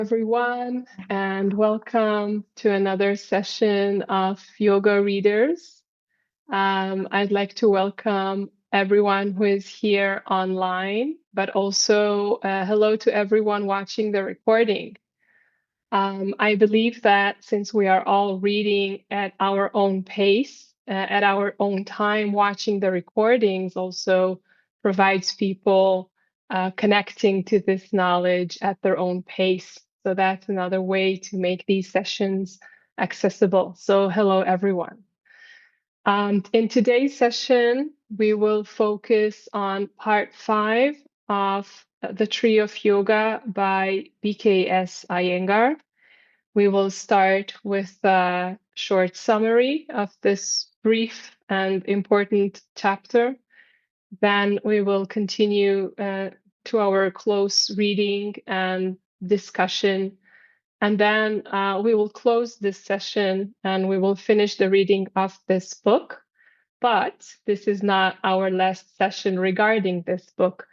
Everyone, and welcome to another session of Yoga Readers. I'd like to welcome everyone who is here online, but also hello to everyone watching the recording. I believe that since we are all reading at our own pace, at our own time, watching the recordings also provides people connecting to this knowledge at their own pace. So that's another way to make these sessions accessible. So hello, everyone. In today's session, we will focus on part 5 of The Tree of Yoga by B.K.S. Iyengar. We will start with a short summary of this brief and important chapter. Then we will continue to our close reading and discussion. And then we will close this session and we will finish the reading of this book. But this is not our last session regarding this book.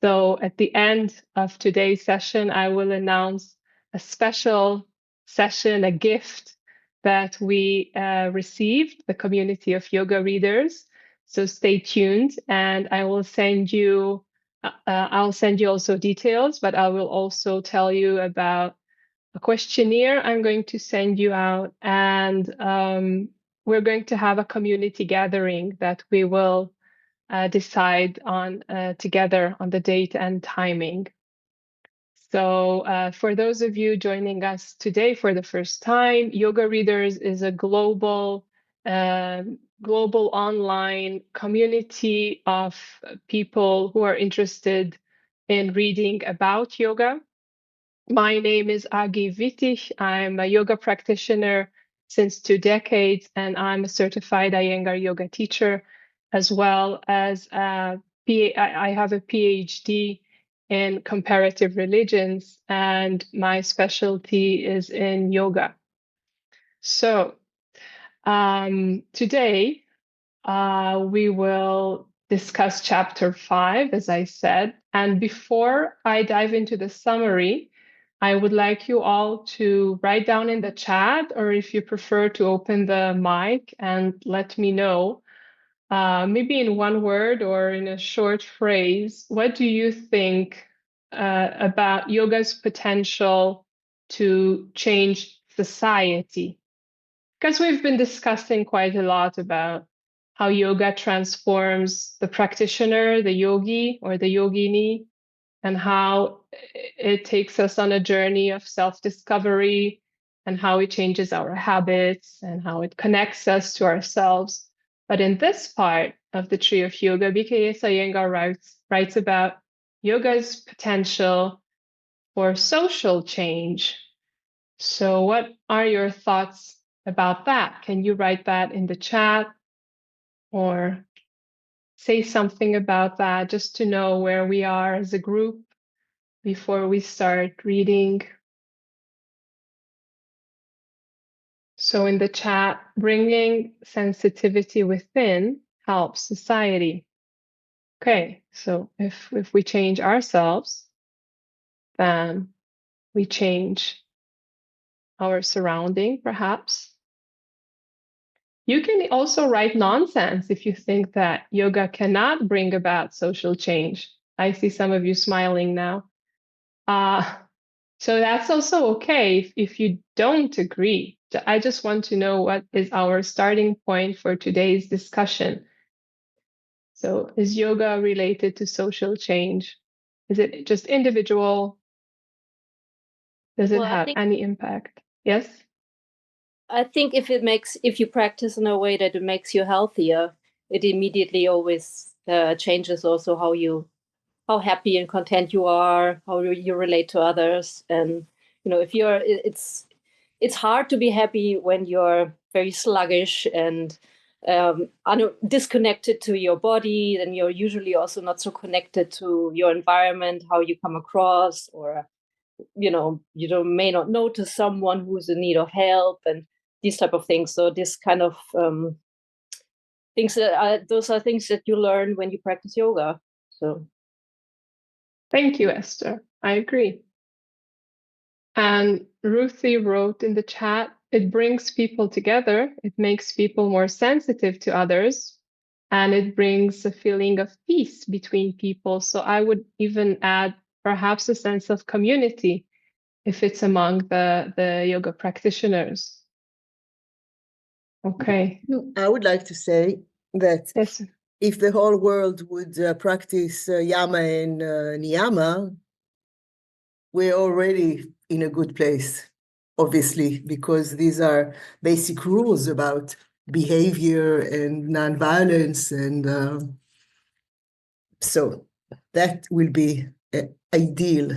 So at the end of today's session, I will announce a special session, a gift that we received, the community of yoga readers. So stay tuned, and I will send you. I'll send you also details, but I will also tell you about a questionnaire I'm going to send you out, and we're going to have a community gathering that we will decide on together on the date and timing. So for those of you joining us today for the first time, Yoga Readers is a global online community of people who are interested in reading about yoga. My name is Agi Wittich. I'm a yoga practitioner since 2 decades, and I'm a certified Iyengar yoga teacher, as well as I have a PhD in comparative religions, and my specialty is in yoga. So today we will discuss chapter 5, as I said. And before I dive into the summary, I would like you all to write down in the chat, or if you prefer to open the mic and let me know, maybe in one word or in a short phrase, what do you think about yoga's potential to change society? Because we've been discussing quite a lot about how yoga transforms the practitioner, the yogi or the yogini, and how it takes us on a journey of self-discovery, and how it changes our habits and how it connects us to ourselves. But in this part of the Tree of Yoga, B.K.S. Iyengar writes about yoga's potential for social change. So what are your thoughts about that? Can you write that in the chat or say something about that, just to know where we are as a group before we start reading? So in the chat, bringing sensitivity within helps society. Okay, so if we change ourselves, then we change our surrounding, perhaps. You can also write nonsense if you think that yoga cannot bring about social change. I see some of you smiling now. So that's also okay if you don't agree. I just want to know what is our starting point for today's discussion. So is yoga related to social change? Is it just individual? Does it have any impact? Yes? I think if you practice in a way that it makes you healthier, it immediately always changes also how happy and content you are, how you relate to others. And if it's hard to be happy when you're very sluggish and disconnected to your body. Then you're usually also not so connected to your environment, how you come across, or may not notice someone who's in need of help and these type of things. So this kind of things those are things that you learn when you practice yoga. So thank you, Esther. I agree. And Ruthie wrote in the chat, it brings people together, it makes people more sensitive to others, and it brings a feeling of peace between people. So I would even add perhaps a sense of community if it's among the yoga practitioners. Okay. I would like to say that Yes. if the whole world would practice yama and niyama, we're already in a good place, obviously, because these are basic rules about behavior and nonviolence. And so that will be ideal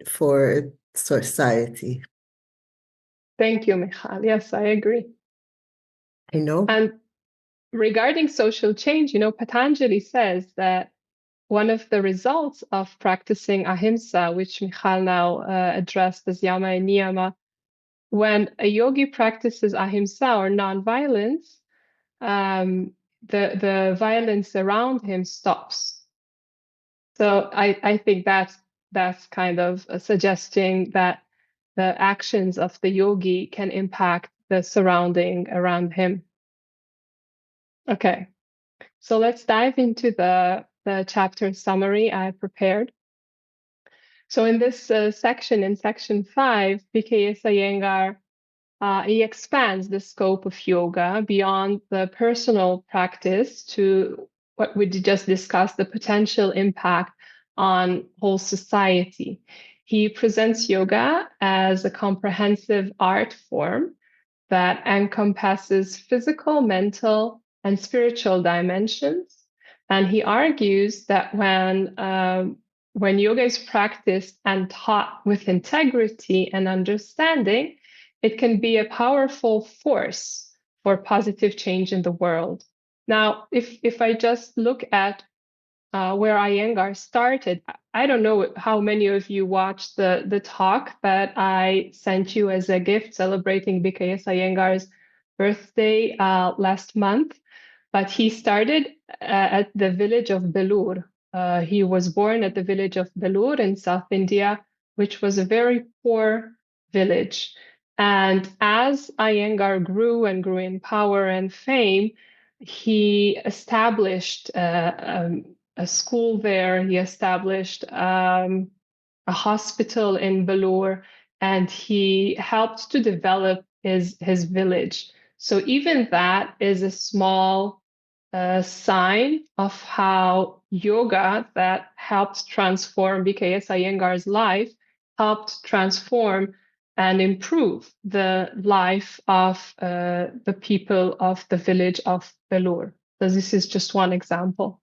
for society. Thank you, Michal. Yes, I agree. I know. And regarding social change, Patanjali says that one of the results of practicing ahimsa, which Michal now addressed as yama and niyama, when a yogi practices ahimsa or non-violence, the violence around him stops. So I think that's kind of suggesting that the actions of the yogi can impact the surrounding around him. Okay, so let's dive into the chapter summary I prepared. So in this section, in section 5, B.K.S. Iyengar, he expands the scope of yoga beyond the personal practice to what we just discussed, the potential impact on whole society. He presents yoga as a comprehensive art form that encompasses physical, mental, and spiritual dimensions. And he argues that when yoga is practiced and taught with integrity and understanding, it can be a powerful force for positive change in the world. Now, if I just look at where Iyengar started, I don't know how many of you watched the talk that I sent you as a gift celebrating B.K.S. Iyengar's birthday last month, but he started at the village of Belur. He was born at the village of Belur in South India, which was a very poor village. And as Iyengar grew and grew in power and fame, he established a school there. He established a hospital in Belur, and he helped to develop his village. So even that is a small sign of how yoga that helped transform B.K.S. Iyengar's life helped transform and improve the life of the people of the village of Belur. So this is just one example.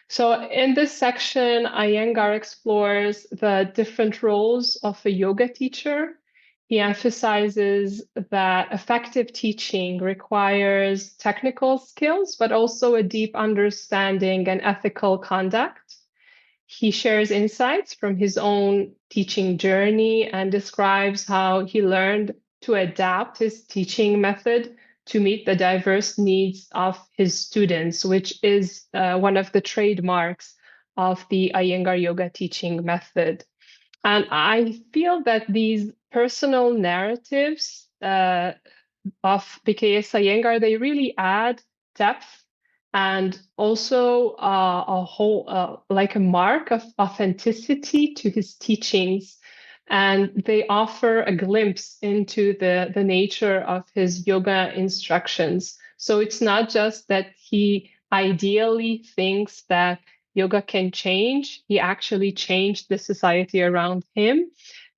So in this section, Iyengar explores the different roles of a yoga teacher. He emphasizes that effective teaching requires technical skills, but also a deep understanding and ethical conduct. He shares insights from his own teaching journey and describes how he learned to adapt his teaching method to meet the diverse needs of his students, which is one of the trademarks of the Iyengar yoga teaching method. And I feel that these personal narratives of B.K.S. Iyengar, they really add depth and also a whole like a mark of authenticity to his teachings, and they offer a glimpse into the nature of his yoga instructions. So it's not just that he ideally thinks that yoga can change, he actually changed the society around him.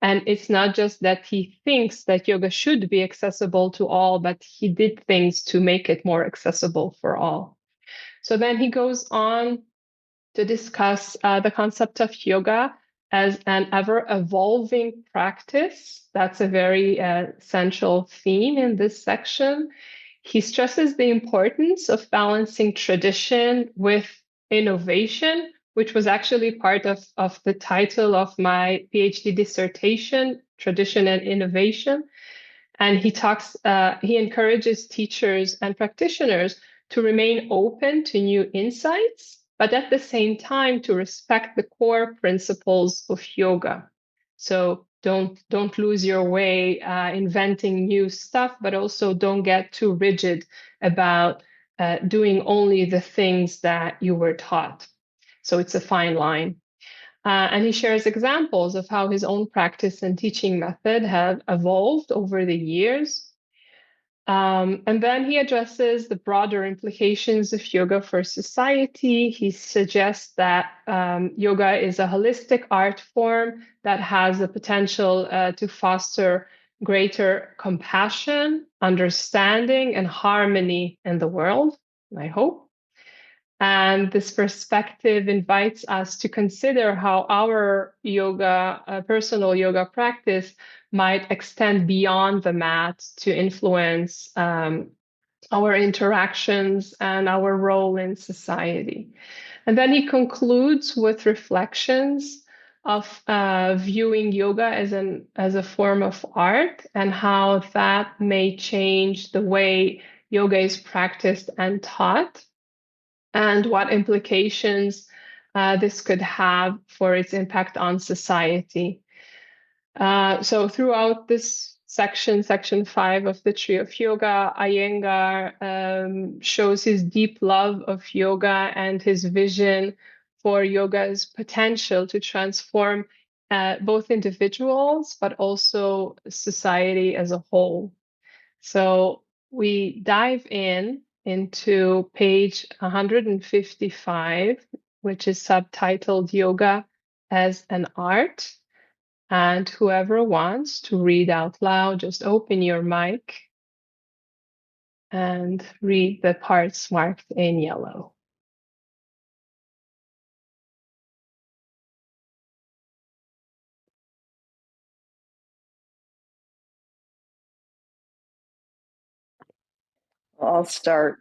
And it's not just that he thinks that yoga should be accessible to all, but he did things to make it more accessible for all. So then he goes on to discuss the concept of yoga as an ever-evolving practice. That's a very central theme in this section. He stresses the importance of balancing tradition with innovation, which was actually part of the title of my PhD dissertation, Tradition and Innovation. And he encourages teachers and practitioners to remain open to new insights, but at the same time to respect the core principles of yoga. So don't lose your way inventing new stuff, but also don't get too rigid about doing only the things that you were taught. So it's a fine line. And he shares examples of how his own practice and teaching method have evolved over the years. And then he addresses the broader implications of yoga for society. He suggests that yoga is a holistic art form that has the potential to foster greater compassion, understanding, and harmony in the world, I hope. And this perspective invites us to consider how our yoga, personal yoga practice might extend beyond the mat to influence our interactions and our role in society. And then he concludes with reflections of viewing yoga as a form of art and how that may change the way yoga is practiced and taught, and what implications this could have for its impact on society. So throughout this section 5 of the Tree of Yoga, Iyengar shows his deep love of yoga and his vision for yoga's potential to transform both individuals, but also society as a whole. So we dive into page 155, which is subtitled Yoga as an Art. And whoever wants to read out loud, just open your mic and read the parts marked in yellow. I'll start.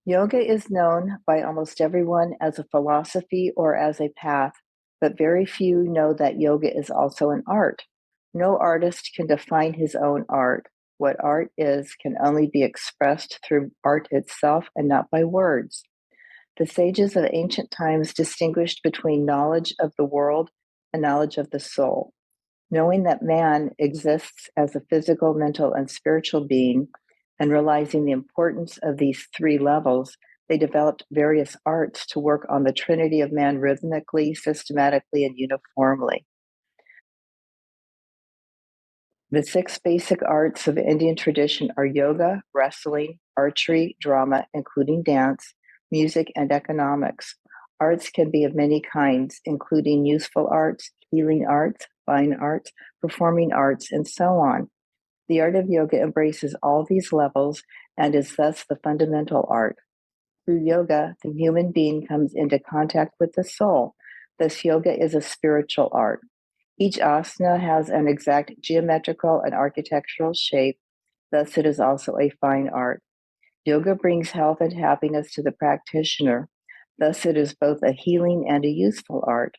Yoga is known by almost everyone as a philosophy or as a path, but very few know that yoga is also an art. No artist can define his own art. What art is can only be expressed through art itself and not by words. The sages of ancient times distinguished between knowledge of the world and knowledge of the soul. Knowing that man exists as a physical, mental, and spiritual being, and realizing the importance of these three levels, they developed various arts to work on the trinity of man rhythmically, systematically, and uniformly. The 6 basic arts of Indian tradition are yoga, wrestling, archery, drama, including dance, music, and economics. Arts can be of many kinds, including useful arts, healing arts, fine arts, performing arts, and so on. The art of yoga embraces all these levels and is thus the fundamental art. Through yoga, the human being comes into contact with the soul. Thus, yoga is a spiritual art. Each asana has an exact geometrical and architectural shape. Thus, it is also a fine art. Yoga brings health and happiness to the practitioner. Thus, it is both a healing and a useful art.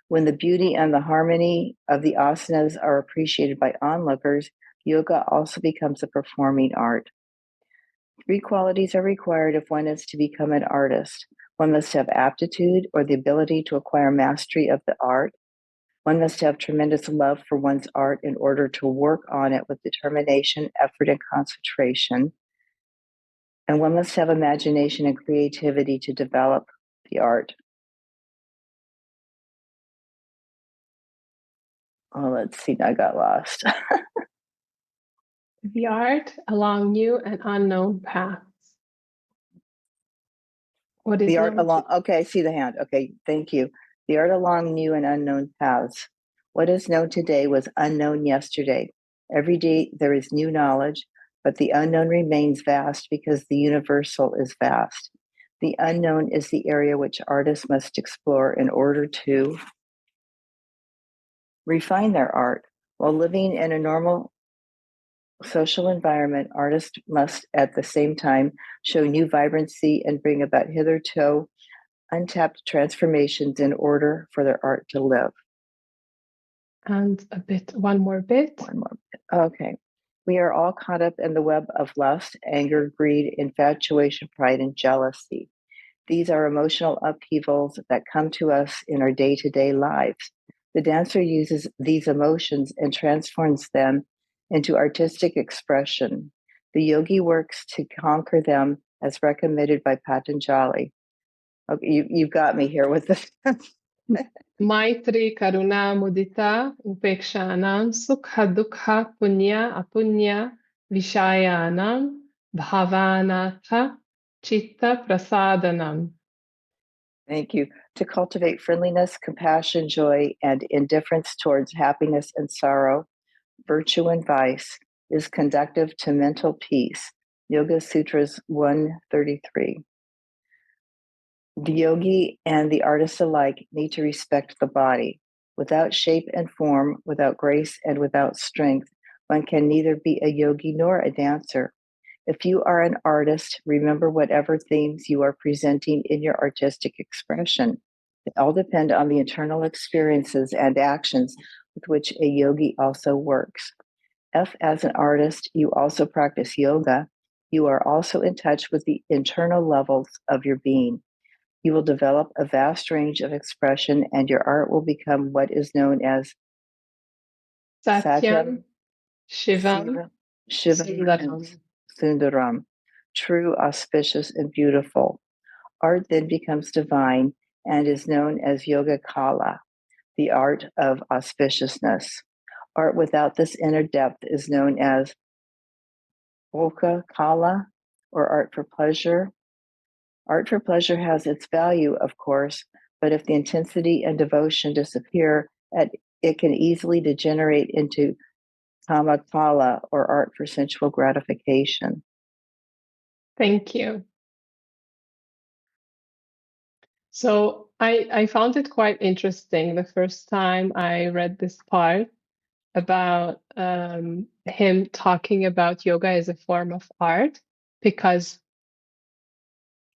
When the beauty and the harmony of the asanas are appreciated by onlookers, yoga also becomes a performing art. 3 qualities are required if one is to become an artist. One must have aptitude or the ability to acquire mastery of the art. One must have tremendous love for one's art in order to work on it with determination, effort, and concentration. And one must have imagination and creativity to develop the art. Oh, let's see, I got lost. The art along new and unknown paths. What is the art along, okay, I see the hand. Okay, thank you. The art along new and unknown paths. What is known today was unknown yesterday. Every day there is new knowledge, but the unknown remains vast because the universal is vast. The unknown is the area which artists must explore in order to refine their art. While living in a normal social environment, artists must at the same time show new vibrancy and bring about hitherto untapped transformations in order for their art to live. And one more bit. Okay. We are all caught up in the web of lust, anger, greed, infatuation, pride, and jealousy. These are emotional upheavals that come to us in our day-to-day lives. The dancer uses these emotions and transforms them into artistic expression. The yogi works to conquer them as recommended by Patanjali. Okay, you've got me here with this. Maitri, Karuna, Mudita, Upekshanam, Sukha, Dukha, Punya, Apunya, Vishayanam, Bhavanatha, Chitta, Prasadanam. Thank you. To cultivate friendliness, compassion, joy, and indifference towards happiness and sorrow, virtue and vice, is conducive to mental peace. Yoga Sutras 133. The yogi and the artist alike need to respect the body. Without shape and form, without grace and without strength, one can neither be a yogi nor a dancer. If you are an artist, remember whatever themes you are presenting in your artistic expression. They all depend on the internal experiences and actions with which a yogi also works. If, as an artist, you also practice yoga, you are also in touch with the internal levels of your being. You will develop a vast range of expression, and your art will become what is known as Satyam, Shivam, Shivam, and Sundaram, true, auspicious, and beautiful. Art then becomes divine and is known as Yoga Kala, the art of auspiciousness. Art without this inner depth is known as bhoga Kala, or art for pleasure. Art for pleasure has its value, of course, but if the intensity and devotion disappear, it can easily degenerate into kamakala, or art for sensual gratification. Thank you. So I found it quite interesting the first time I read this part about him talking about yoga as a form of art, because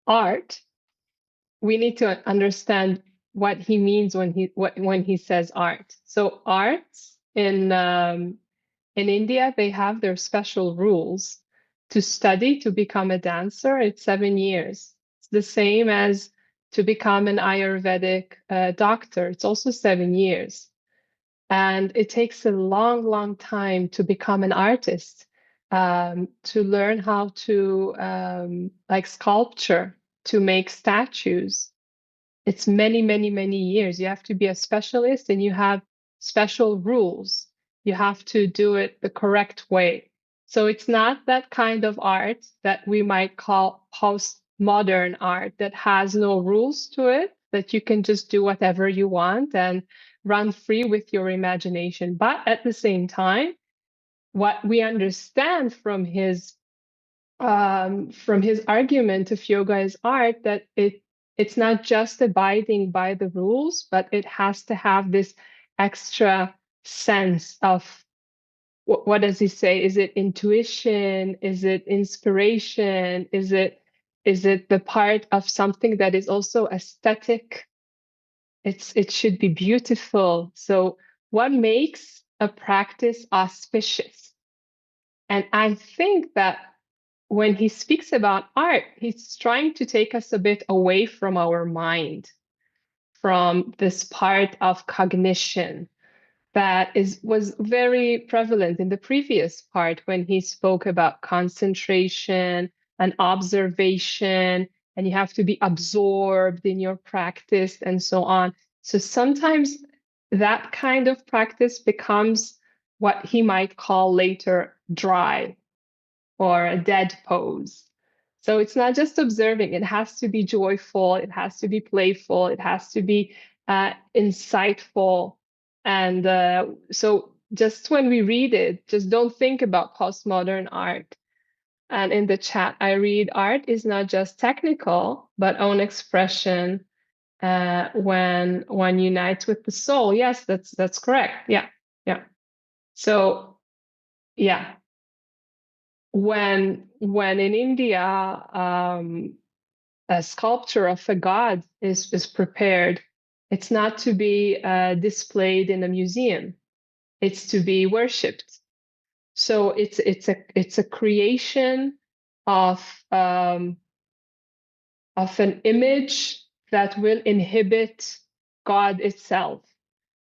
art, we need to understand what he means when he says art. So arts in India, they have their special rules. To study to become a dancer, it's 7 years. It's the same as to become an Ayurvedic doctor. It's also 7 years. And it takes a long, long time to become an artist, to learn how to like sculpture, to make statues. It's many, many, many years. You have to be a specialist and you have special rules. You have to do it the correct way. So it's not that kind of art that we might call postmodern art that has no rules to it, that you can just do whatever you want and run free with your imagination. But at the same time, what we understand from his argument of yoga as art, that it's not just abiding by the rules, but it has to have this extra sense of what does he say? Is it intuition? Is it inspiration? Is it the part of something that is also aesthetic? It should be beautiful. So what makes a practice auspicious? And I think that when he speaks about art, he's trying to take us a bit away from our mind, from this part of cognition that was very prevalent in the previous part when he spoke about concentration and observation, and you have to be absorbed in your practice and so on. So sometimes that kind of practice becomes what he might call later dry or a dead pose. So it's not just observing, it has to be joyful, it has to be playful, it has to be insightful. And so just when we read it, just don't think about postmodern art. And in the chat, I read art is not just technical, but own expression when one unites with the soul. Yes, that's correct. Yeah. So yeah. When in India a sculpture of a god is prepared, it's not to be displayed in a museum. It's to be worshipped. So it's a creation of an image that will inhibit God itself.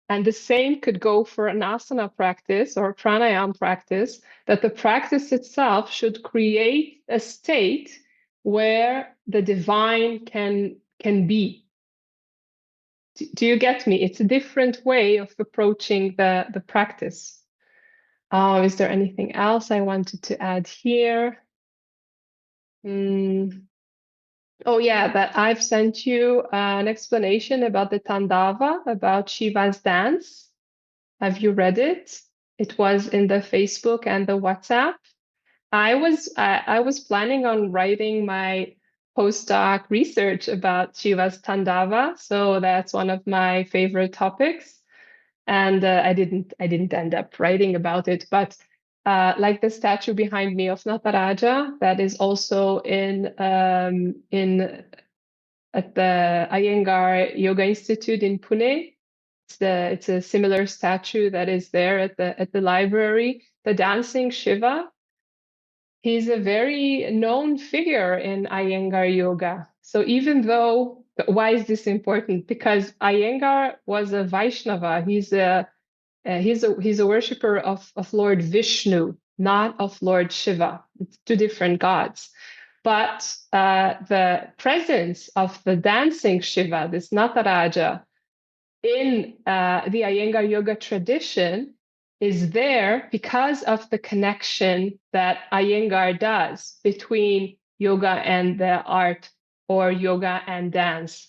And the same could go for an asana practice or pranayama practice, that the practice itself should create a state where the divine can be. Do you get me? It's a different way of approaching the practice. Is there anything else I wanted to add here? Oh yeah, that I've sent you an explanation about the Tandava, about Shiva's dance. Have you read it? It was in the Facebook and the WhatsApp. I was planning on writing my postdoc research about Shiva's Tandava, so that's one of my favorite topics. And I didn't end up writing about it, but like the statue behind me of Nataraja, that is also in at the Iyengar Yoga Institute in Pune. It's a similar statue that is there at the library. The dancing Shiva, he's a very known figure in Iyengar yoga. So even though, why is this important? Because Iyengar was a Vaishnava. He's a worshiper of Lord Vishnu, not of Lord Shiva. It's two different gods. But the presence of the dancing Shiva, this Nataraja, in the Iyengar yoga tradition is there because of the connection that Iyengar does between yoga and the art, or yoga and dance.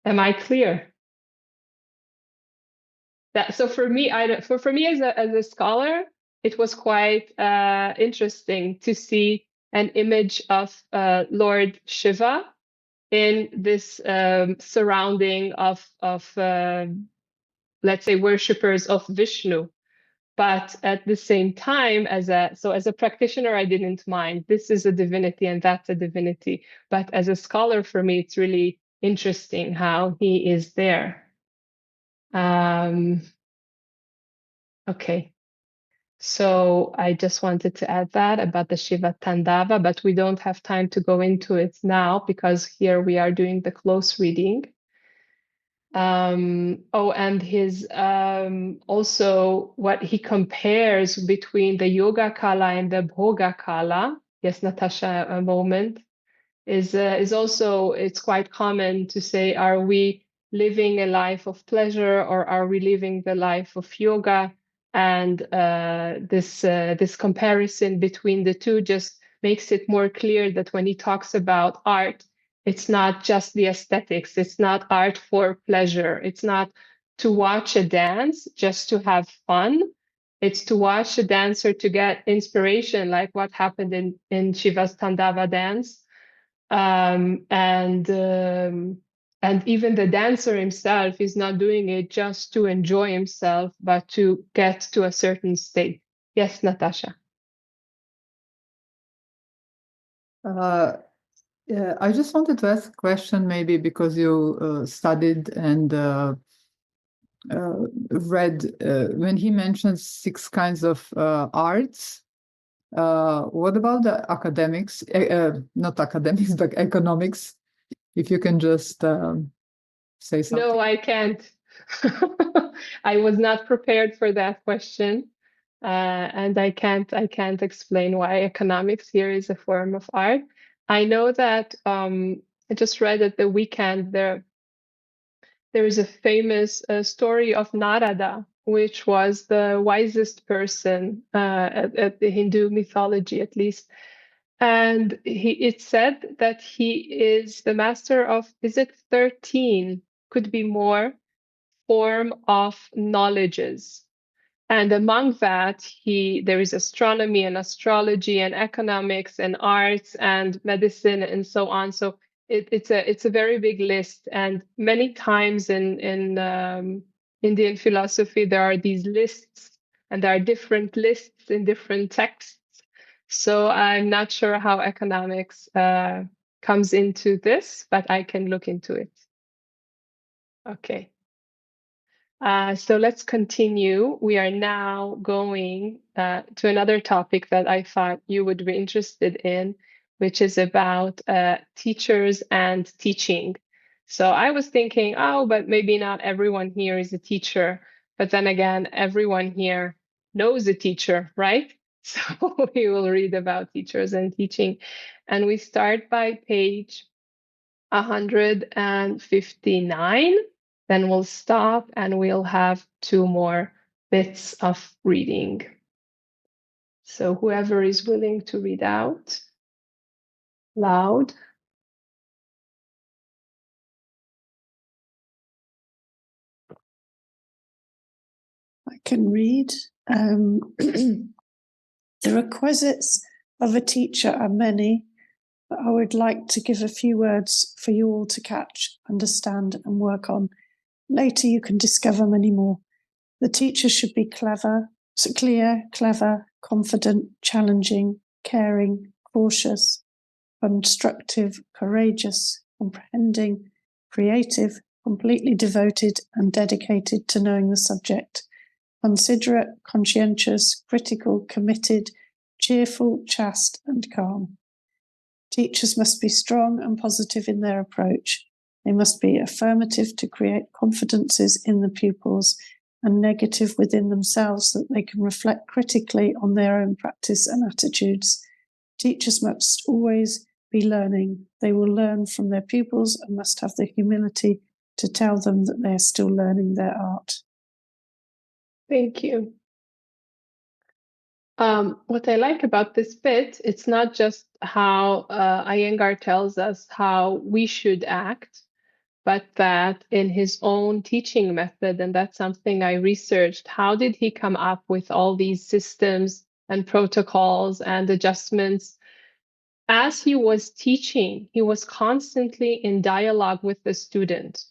Am I clear? So for me, for me as a scholar, it was quite interesting to see an image of Lord Shiva in this surrounding of let's say worshippers of Vishnu. But at the same time, as a practitioner, I didn't mind. This is a divinity and that's a divinity. But as a scholar, for me, it's really interesting how he is there. Okay. So I just wanted to add that about the Shiva Tandava, but we don't have time to go into it now because here we are doing the close reading. And his also what he compares between the yoga kala and the bhoga kala. Yes, Natasha, a moment is also, it's quite common to say, are we living a life of pleasure or are we living the life of yoga? And this comparison between the two just makes it more clear that when he talks about art, it's not just the aesthetics. It's not art for pleasure. It's not to watch a dance just to have fun. It's to watch a dancer to get inspiration, like what happened in Shiva's Tandava dance. And even the dancer himself is not doing it just to enjoy himself, but to get to a certain state. Yes, Natasha. Yeah, I just wanted to ask a question, maybe because you studied and read when he mentions 6 kinds of arts. What about the academics? Not academics, but economics. If you can just say something. No, I can't. I was not prepared for that question. And I can't explain why economics here is a form of art. I know that I just read at the weekend there is a famous story of Narada, which was the wisest person at the Hindu mythology, at least. And it said that he is the master of, is it 13? Could be more form of knowledges. And among that, there is astronomy and astrology and economics and arts and medicine and so on. So it's a very big list. And many times in Indian philosophy, there are these lists, and there are different lists in different texts. So I'm not sure how economics comes into this, but I can look into it. Okay. So let's continue. We are now going to another topic that I thought you would be interested in, which is about teachers and teaching. So I was thinking, oh, but maybe not everyone here is a teacher. But then again, everyone here knows a teacher, right? So we will read about teachers and teaching. And we start by page 159. Then we'll stop and we'll have 2 more bits of reading. So whoever is willing to read out loud. I can read. The requisites of a teacher are many, but I would like to give a few words for you all to catch, understand, and work on. Later, you can discover many more. The teacher should be clever, confident, challenging, caring, cautious, constructive, courageous, comprehending, creative, completely devoted, and dedicated to knowing the subject. Considerate, conscientious, critical, committed, cheerful, chaste, and calm. Teachers must be strong and positive in their approach. They must be affirmative to create confidences in the pupils and negative within themselves so that they can reflect critically on their own practice and attitudes. Teachers must always be learning. They will learn from their pupils and must have the humility to tell them that they are still learning their art. Thank you. What I like about this bit, it's not just how Iyengar tells us how we should act, but that in his own teaching method, and that's something I researched, how did he come up with all these systems and protocols and adjustments? As he was teaching, he was constantly in dialogue with the student.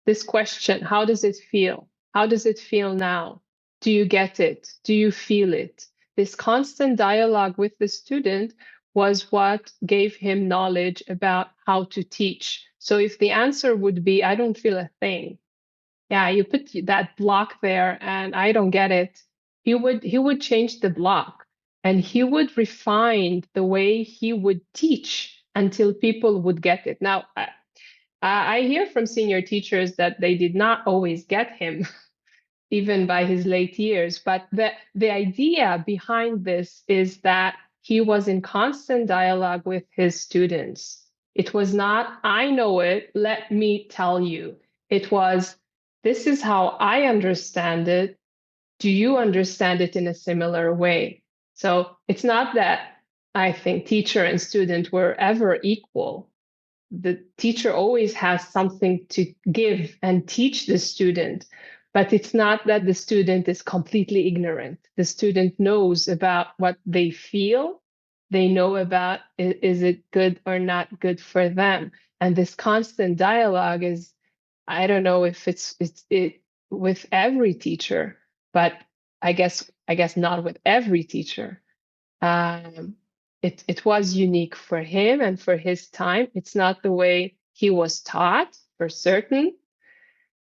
This question, how does it feel? How does it feel now? Do you get it? Do you feel it? This constant dialogue with the student was what gave him knowledge about how to teach. So if the answer would be, I don't feel a thing. Yeah, you put that block there and I don't get it. He would change the block and he would refine the way he would teach until people would get it. Now, I hear from senior teachers that they did not always get him, even by his late years. But the idea behind this is that he was in constant dialogue with his students. It was not, I know it, let me tell you. It was, this is how I understand it. Do you understand it in a similar way? So it's not that I think teacher and student were ever equal. The teacher always has something to give and teach the student, but it's not that the student is completely ignorant. The student knows about what they feel. They know about, is it good or not good for them? And this constant dialogue is, I don't know if it's with every teacher, but I guess not with every teacher. It was unique for him and for his time. It's not the way he was taught, for certain.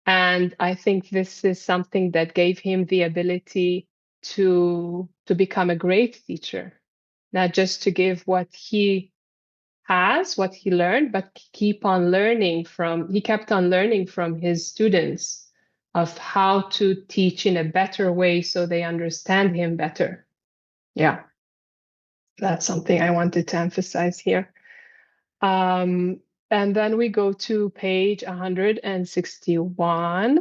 And I think this is something that gave him the ability to become a great teacher, not just to give what he has, what he learned, but keep on learning from, he kept on learning from his students of how to teach in a better way so they understand him better. Yeah, that's something I wanted to emphasize here. And then we go to page 161.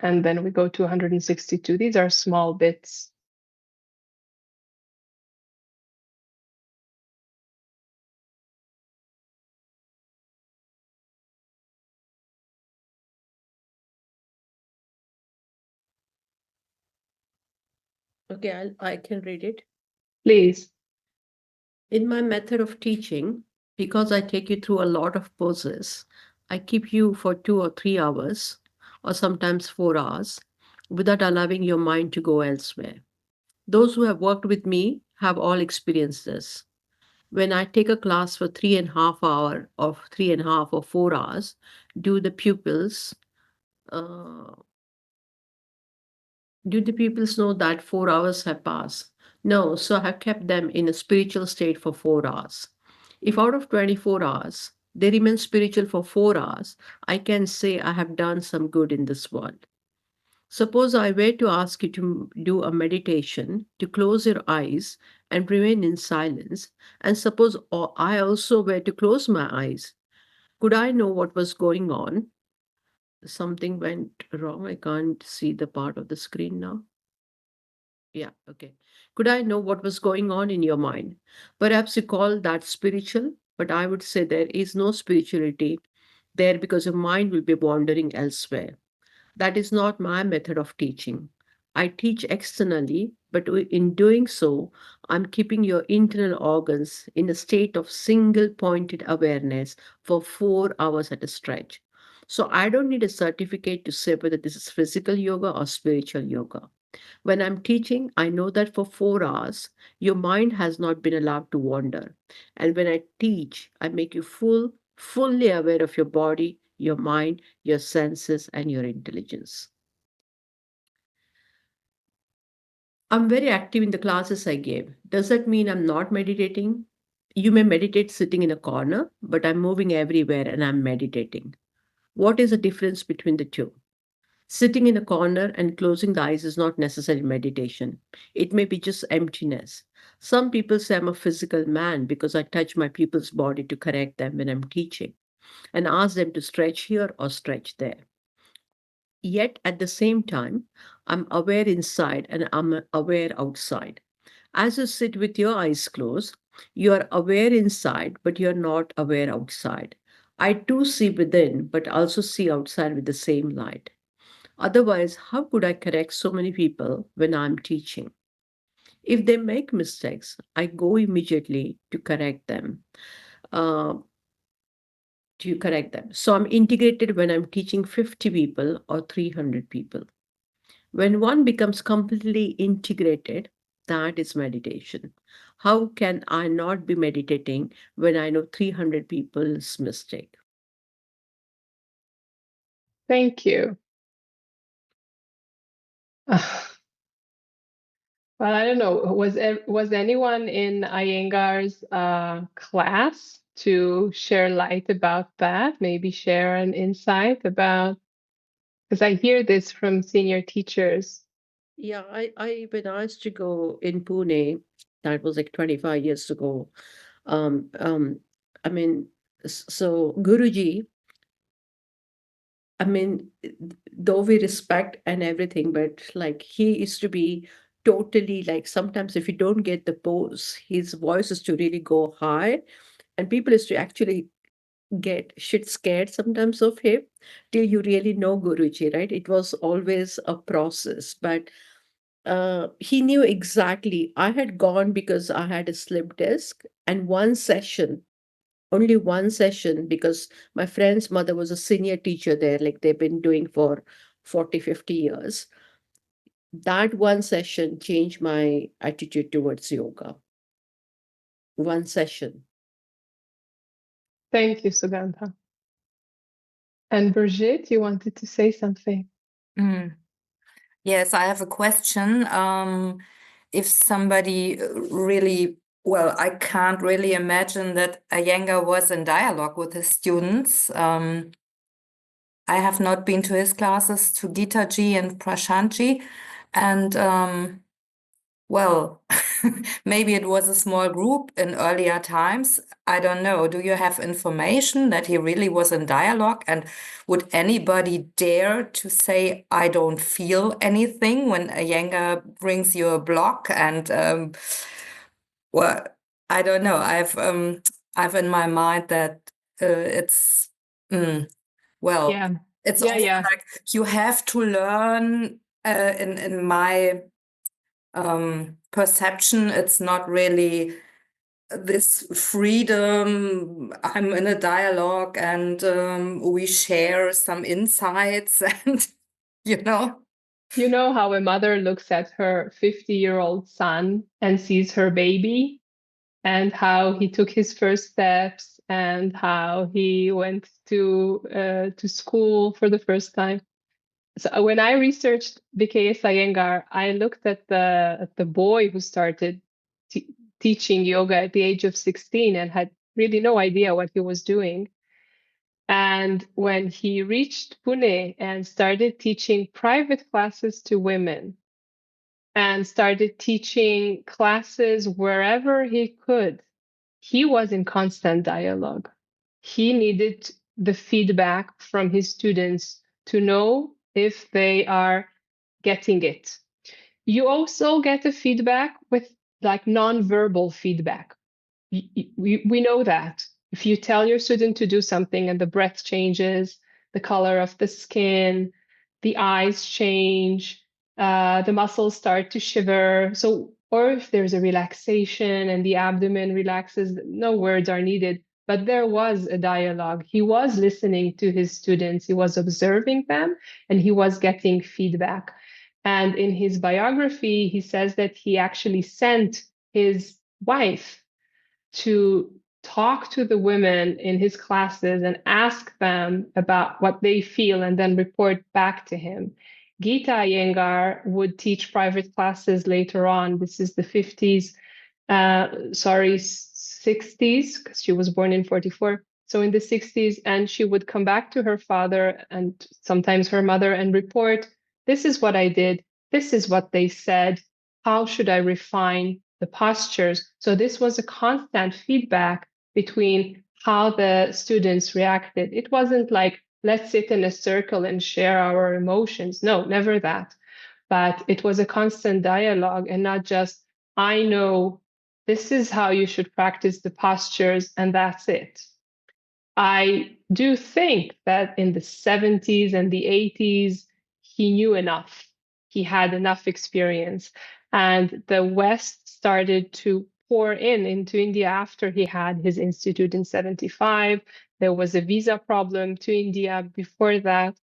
And then we go to 162. These are small bits. Okay, I can read it. Please. In my method of teaching, because I take you through a lot of poses, I keep you for 2 or 3 hours, or sometimes 4 hours, without allowing your mind to go elsewhere. Those who have worked with me have all experienced this. When I take a class for 3.5 hours or 3.5 or 4 hours, do the pupils uh, know that 4 hours have passed? No, so I have kept them in a spiritual state for 4 hours. If out of 24 hours, They remain spiritual for 4 hours. I can say I have done some good in this world. Suppose I were to ask you to do a meditation, to close your eyes and remain in silence, and suppose I also were to close my eyes, could I know what was going on? Something went wrong. I can't see the part of the screen now. Yeah, okay. Could I know what was going on in your mind? Perhaps you call that spiritual, but I would say there is no spirituality there because your mind will be wandering elsewhere. That is not my method of teaching. I teach externally, but in doing so, I'm keeping your internal organs in a state of single pointed awareness for 4 hours at a stretch. So I don't need a certificate to say whether this is physical yoga or spiritual yoga. When I'm teaching, I know that for 4 hours, your mind has not been allowed to wander. And when I teach, I make you fully aware of your body, your mind, your senses, and your intelligence. I'm very active in the classes I gave. Does that mean I'm not meditating? You may meditate sitting in a corner, but I'm moving everywhere and I'm meditating. What is the difference between the two? Sitting in a corner and closing the eyes is not necessarily meditation. It may be just emptiness. Some people say I'm a physical man because I touch my pupil's body to correct them when I'm teaching and ask them to stretch here or stretch there. Yet at the same time, I'm aware inside and I'm aware outside. As you sit with your eyes closed, you are aware inside, but you're not aware outside. I too see within, but also see outside with the same light. Otherwise, how could I correct so many people when I'm teaching? If they make mistakes, I go immediately to correct them. Uh, So I'm integrated when I'm teaching 50 people or 300 people. When one becomes completely integrated, that is meditation. How can I not be meditating when I know 300 people's mistake? Thank you. Well, I don't know. Was anyone in Iyengar's class to share light about that? Maybe share an insight about, because I hear this from senior teachers. Yeah, when I used to go in Pune, that was like 25 years ago. Um, um, I mean, so Guruji, I mean, though we respect and everything, but like he used to be totally like sometimes if you don't get the pose, his voice is to really go high, and people used to actually get shit scared sometimes of him till you really know Guruji, right? It was always a process, but he knew exactly. I had gone because I had a slip disc, and only one session, because my friend's mother was a senior teacher there, like they've been doing for 40, 50 years. That one session changed my attitude towards yoga. One session. Thank you, Sugandha. And Brigitte, you wanted to say something. Yes, I have a question. If somebody really, well, I can't really imagine that Iyengar was in dialogue with his students. I have not been to his classes, to Gitaji and Prashantji, and well, maybe it was a small group in earlier times. I don't know. Do you have information that he really was in dialogue? And would anybody dare to say, I don't feel anything when Iyengar brings you a block? And well, I don't know. I've in my mind that it's well, Yeah. it's Yeah, also yeah. like you have to learn in my perception, it's not really this freedom. I'm in a dialogue and we share some insights and, you know. You know how a mother looks at her 50-year-old son and sees her baby, and how he took his first steps and how he went to school for the first time. So when I researched B.K.S. Iyengar, I looked at the boy who started teaching yoga at the age of 16 and had really no idea what he was doing. And when he reached Pune and started teaching private classes to women and started teaching classes wherever he could, he was in constant dialogue. He needed the feedback from his students to know if they are getting it. You also get a feedback with like non-verbal feedback. We know that. If you tell your student to do something and the breath changes, the color of the skin, the eyes change, the muscles start to shiver. So, or if there's a relaxation and the abdomen relaxes, no words are needed. But there was a dialogue. He was listening to his students, he was observing them, and he was getting feedback. And in his biography, he says that he actually sent his wife to talk to the women in his classes and ask them about what they feel and then report back to him. Gita Iyengar would teach private classes later on. This is the 50s, 60s, because she was born in 44. So in the 60s, and she would come back to her father and sometimes her mother and report, this is what I did, this is what they said, how should I refine the postures? So this was a constant feedback between how the students reacted. It wasn't like, let's sit in a circle and share our emotions. No, never that. But it was a constant dialogue and not just, I know this is how you should practice the postures and that's it. I do think that in the 70s and the 80s, he knew enough. He had enough experience. And the West started to pour into India after he had his institute in 75. There was a visa problem to India before that.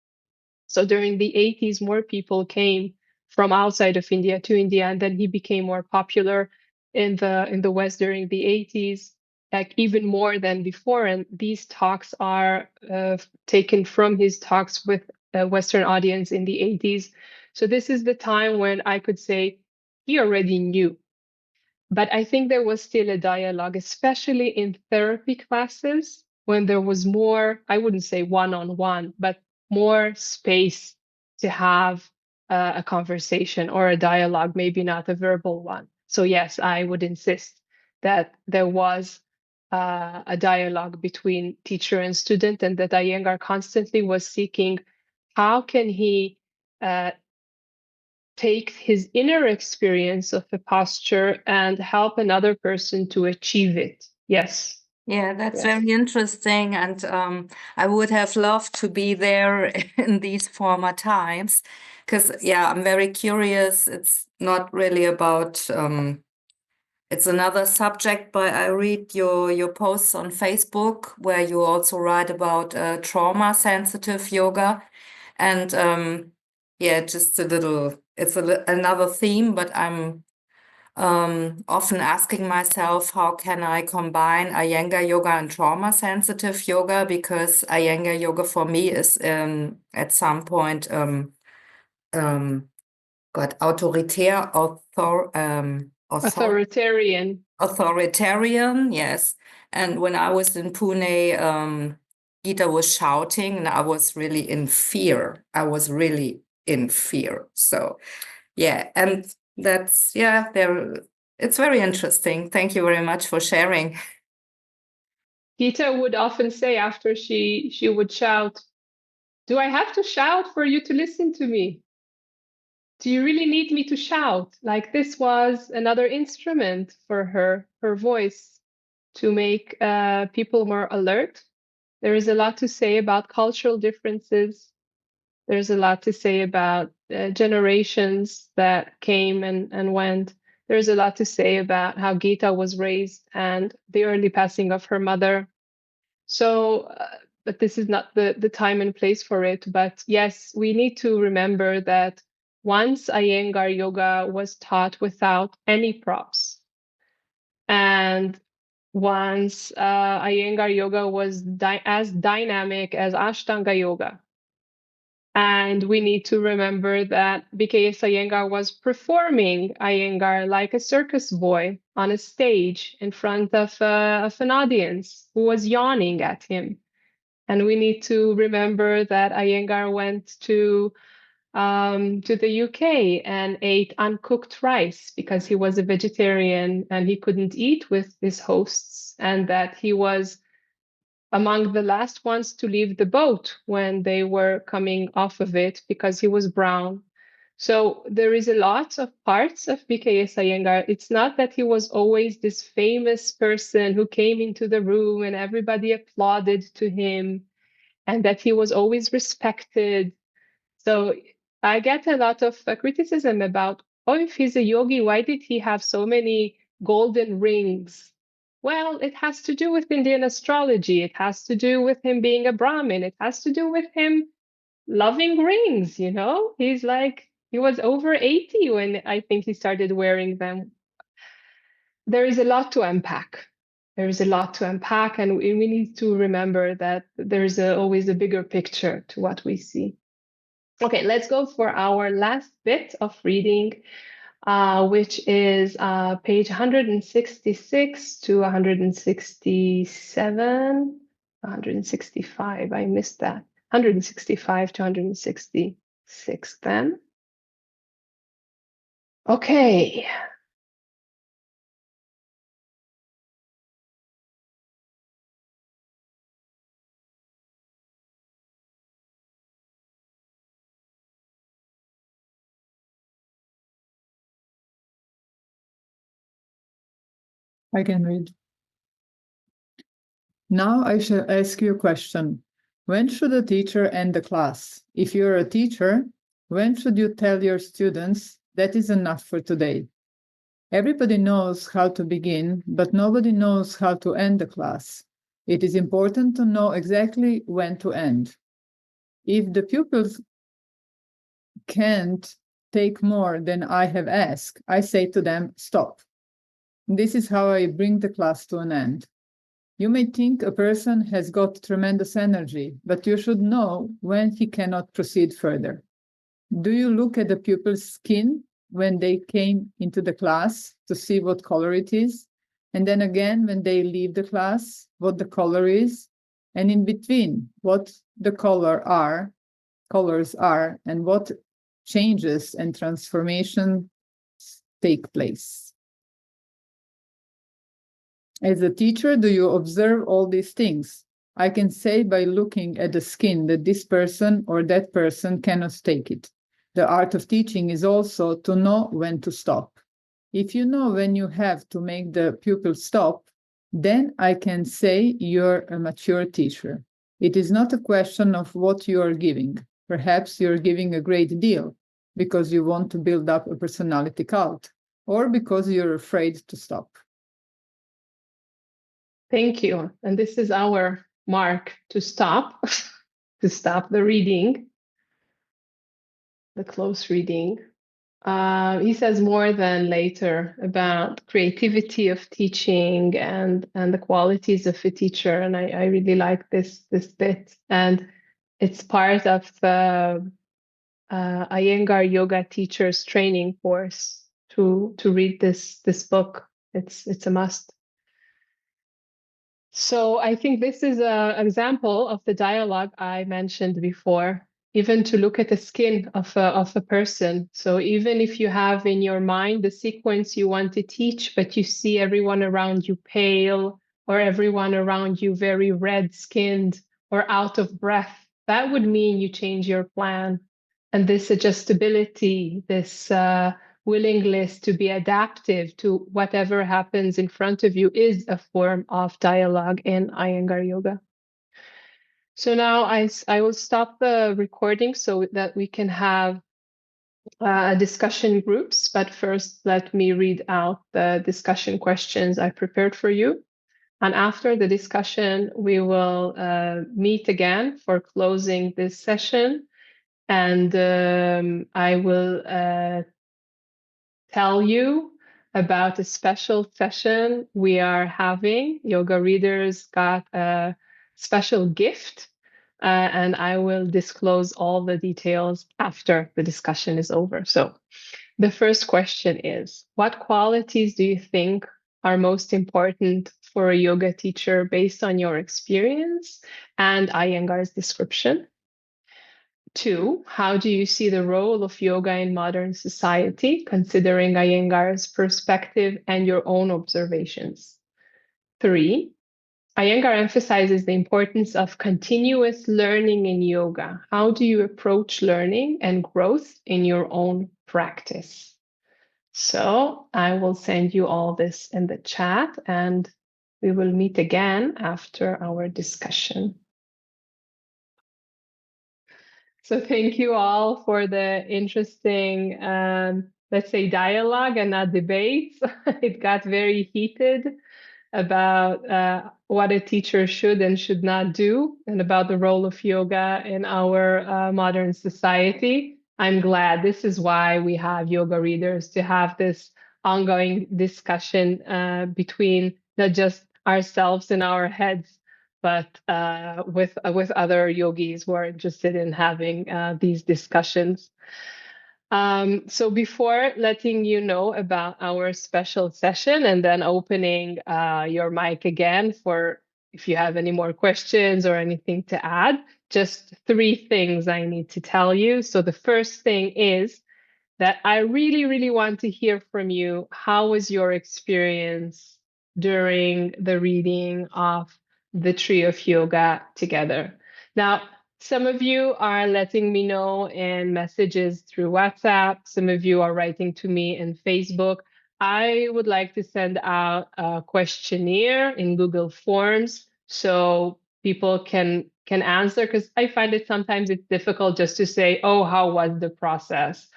So during the 80s, more people came from outside of India to India, and then he became more popular in the West during the 80s, like even more than before. And these talks are taken from his talks with a Western audience in the 80s. So this is the time when I could say he already knew. But I think there was still a dialogue, especially in therapy classes, when there was more, I wouldn't say one-on-one, but more space to have a conversation or a dialogue, maybe not a verbal one. So yes, I would insist that there was a dialogue between teacher and student, and that Iyengar constantly was seeking how can he take his inner experience of a posture and help another person to achieve it. Yes. Yeah, that's Yes. very interesting. And I would have loved to be there in these former times because, yeah, I'm very curious. It's not really about, it's another subject, but I read your posts on Facebook where you also write about trauma-sensitive yoga. And yeah, just a little, it's another theme, but I'm often asking myself, how can I combine Iyengar yoga and trauma-sensitive yoga? Because Iyengar yoga for me is at some point got authoritarian, yes. And when I was in Pune, Gita was shouting, and I was really in fear. So, yeah, and that's it's very interesting. Thank you very much for sharing. Gita would often say after she would shout, do I have to shout for you to listen to me? Do you really need me to shout? Like this was another instrument for her voice to make people more alert. There is a lot to say about cultural differences. There's a lot to say about generations that came and went. There's a lot to say about how Gita was raised and the early passing of her mother. So, but this is not the time and place for it. But yes, we need to remember that once Iyengar yoga was taught without any props, and once Iyengar yoga was as dynamic as Ashtanga yoga. And we need to remember that B.K.S. Iyengar was performing Iyengar like a circus boy on a stage in front of an audience who was yawning at him. And we need to remember that Iyengar went to the UK and ate uncooked rice because he was a vegetarian and he couldn't eat with his hosts, and that he was among the last ones to leave the boat when they were coming off of it because he was brown. So there is a lot of parts of B.K.S. Iyengar. It's not that he was always this famous person who came into the room and everybody applauded to him, and that he was always respected. So I get a lot of criticism about, oh, if he's a yogi, why did he have so many golden rings? Well, it has to do with Indian astrology. It has to do with him being a Brahmin. It has to do with him loving rings, you know? He was over 80 when I think he started wearing them. There is a lot to unpack. There is a lot to unpack, and we need to remember that there's always a bigger picture to what we see. Okay, let's go for our last bit of reading, which is page 166 to 167, 165. I missed that. 165 to 166 then. Okay. I can read. Now I shall ask you a question. When should a teacher end the class? If you're a teacher, when should you tell your students that is enough for today? Everybody knows how to begin, but nobody knows how to end the class. It is important to know exactly when to end. If the pupils can't take more than I have asked, I say to them, stop. This is how I bring the class to an end. You may think a person has got tremendous energy, but you should know when he cannot proceed further. Do you look at the pupil's skin when they came into the class to see what color it is? And then again, when they leave the class, what the color is? And in between, what the colors are, and what changes and transformations take place. As a teacher, do you observe all these things? I can say by looking at the skin that this person or that person cannot take it. The art of teaching is also to know when to stop. If you know when you have to make the pupil stop, then I can say you're a mature teacher. It is not a question of what you are giving. Perhaps you're giving a great deal because you want to build up a personality cult, or because you're afraid to stop. Thank you. And this is our mark to stop, to stop the reading, the close reading. He says more than later about creativity of teaching and the qualities of a teacher. And I really like this bit. And it's part of the Iyengar yoga teachers training course to read this book. It's a must. So I think this is an example of the dialogue I mentioned before, even to look at the skin of a person. So even if you have in your mind the sequence you want to teach, but you see everyone around you pale, or everyone around you very red-skinned or out of breath, that would mean you change your plan. And this adjustability, this willingness to be adaptive to whatever happens in front of you is a form of dialogue in Iyengar Yoga. So now I will stop the recording so that we can have discussion groups, but first let me read out the discussion questions I prepared for you. And after the discussion, we will meet again for closing this session. And I will tell you about a special session we are having. Yoga readers got a special gift, and I will disclose all the details after the discussion is over. So the first question is, what qualities do you think are most important for a yoga teacher based on your experience and Iyengar's description? 2, how do you see the role of yoga in modern society, considering Iyengar's perspective and your own observations? 3, Iyengar emphasizes the importance of continuous learning in yoga. How do you approach learning and growth in your own practice? So I will send you all this in the chat, and we will meet again after our discussion. So thank you all for the interesting, let's say, dialogue and not debates. It got very heated about what a teacher should and should not do, and about the role of yoga in our modern society. I'm glad. This is why we have yoga readers, to have this ongoing discussion between not just ourselves in our heads, but with other yogis who are interested in having these discussions. So before letting you know about our special session and then opening your mic again for if you have any more questions or anything to add, just 3 things I need to tell you. So the first thing is that I really, really want to hear from you. How was your experience during the reading of the Tree of Yoga together? Now, some of you are letting me know in messages through WhatsApp. Some of you are writing to me in Facebook. I would like to send out a questionnaire in Google Forms so people can answer, because I find it sometimes it's difficult just to say, oh, how was the process?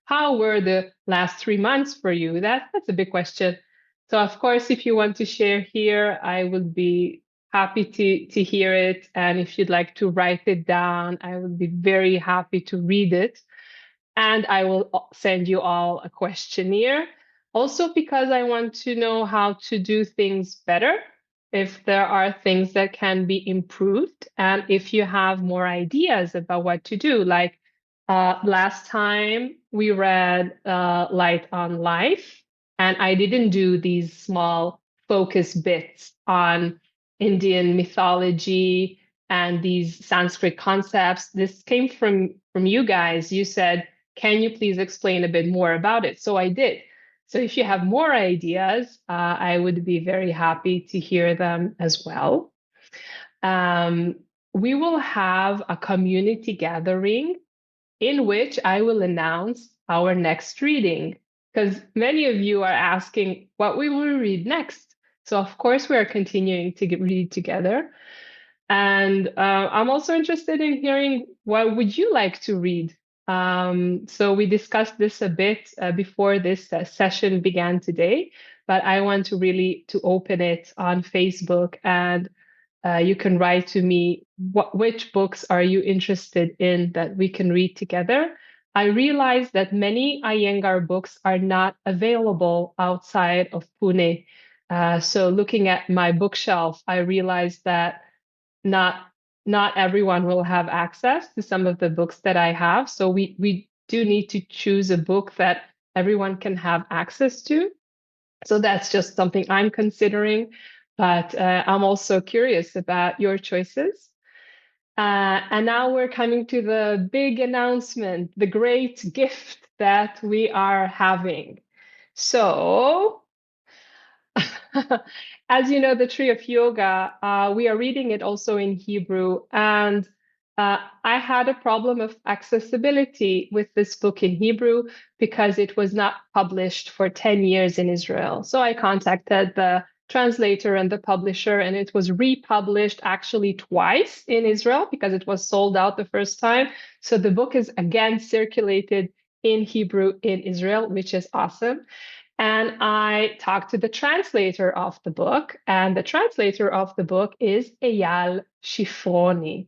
How were the last 3 months for you? That's a big question. So of course, if you want to share here, I would be happy to hear it. And if you'd like to write it down, I would be very happy to read it. And I will send you all a questionnaire. Also, because I want to know how to do things better, if there are things that can be improved, and if you have more ideas about what to do. Like last time we read Light on Life, and I didn't do these small focus bits on Indian mythology and these Sanskrit concepts. This came from you guys. You said, can you please explain a bit more about it? So I did. So if you have more ideas, I would be very happy to hear them as well. We will have a community gathering in which I will announce our next reading, because many of you are asking what we will read next. So of course we are continuing to read together. And I'm also interested in hearing what would you like to read. So we discussed this a bit before this session began today, but I want to really open it on Facebook, and you can write to me which books are you interested in that we can read together. I realize that many Iyengar books are not available outside of Pune. So looking at my bookshelf, I realized that not everyone will have access to some of the books that I have. So we do need to choose a book that everyone can have access to. So that's just something I'm considering, but I'm also curious about your choices. And now we're coming to the big announcement, the great gift that we are having. So as you know, the Tree of Yoga, we are reading it also in Hebrew. And I had a problem of accessibility with this book in Hebrew because it was not published for 10 years in Israel. So I contacted the translator and the publisher, and it was republished actually twice in Israel because it was sold out the first time. So the book is again circulated in Hebrew in Israel, which is awesome. And I talked to the translator of the book, and the translator of the book is Eyal Shifroni.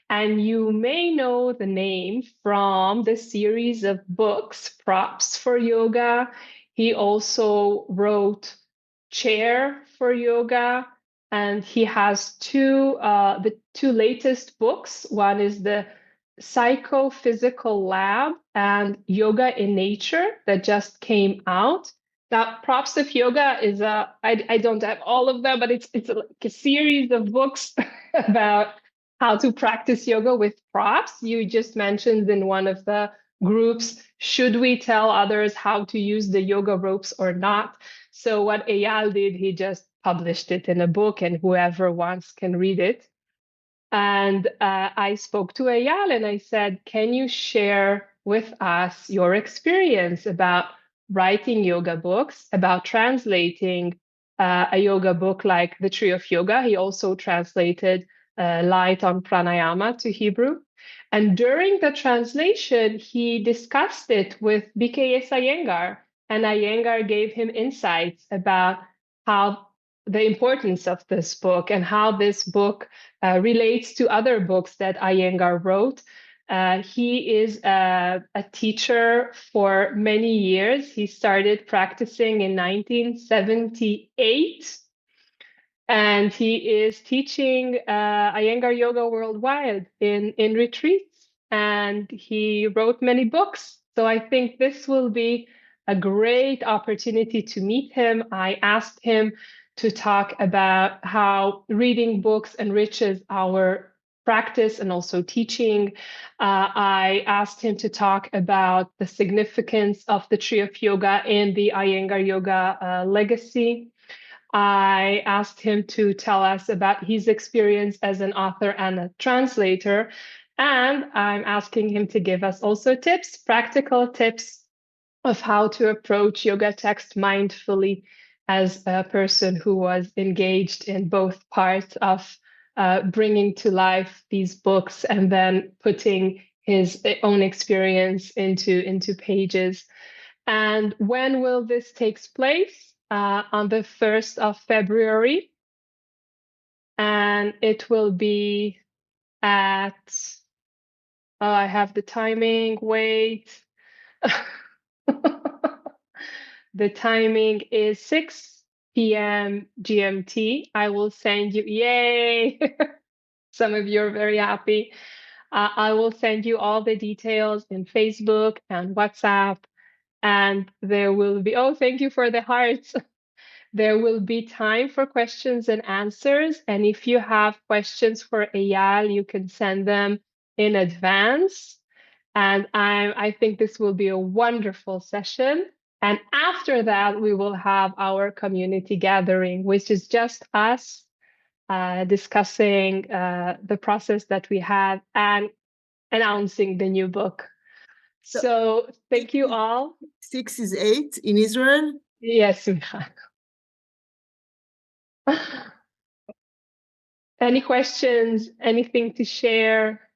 And you may know the name from the series of books, Props for Yoga. He also wrote Chair for Yoga, and he has the 2 latest books. One is the Psychophysical Lab and Yoga in Nature that just came out. Now, Props of Yoga is I don't have all of them, but it's like a series of books about how to practice yoga with props. You just mentioned in one of the groups, should we tell others how to use the yoga ropes or not? So what Eyal did, he just published it in a book, and whoever wants can read it. And I spoke to Eyal and I said, can you share with us your experience about writing yoga books, about translating a yoga book like The Tree of Yoga? He also translated Light on Pranayama to Hebrew. And during the translation, he discussed it with B.K.S. Iyengar, and Iyengar gave him insights about how the importance of this book and how this book relates to other books that Iyengar wrote. He is a teacher for many years. He started practicing in 1978, and he is teaching Iyengar Yoga worldwide in retreats, and he wrote many books. So I think this will be a great opportunity to meet him. I asked him to talk about how reading books enriches our practice and also teaching. I asked him to talk about the significance of the Tree of Yoga in the Iyengar Yoga legacy. I asked him to tell us about his experience as an author and a translator. And I'm asking him to give us also tips, practical tips of how to approach yoga text mindfully as a person who was engaged in both parts of bringing to life these books and then putting his own experience into pages. And when will this take place? On the 1st of February. And it will be at, I have the timing, wait. The timing is 6 p.m. GMT. I will send you, yay! Some of you are very happy. I will send you all the details in Facebook and WhatsApp. And there will be, oh, thank you for the hearts. There will be time for questions and answers. And if you have questions for Eyal, you can send them in advance. And I think this will be a wonderful session. And after that, we will have our community gathering, which is just us discussing the process that we had and announcing the new book. So thank you all. 6 is 8 in Israel? Yes, Michal. Any questions, anything to share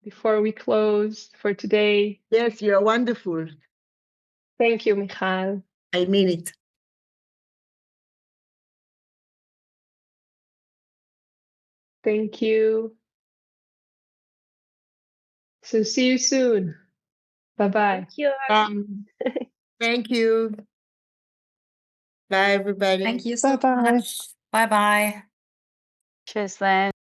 before we close for today? Yes, you are wonderful. Thank you, Michal. I mean it. Thank you. So see you soon. Bye-bye. Thank you. Thank you. Bye, everybody. Thank you so Bye-bye. much. Bye-bye. Tschüss, Len.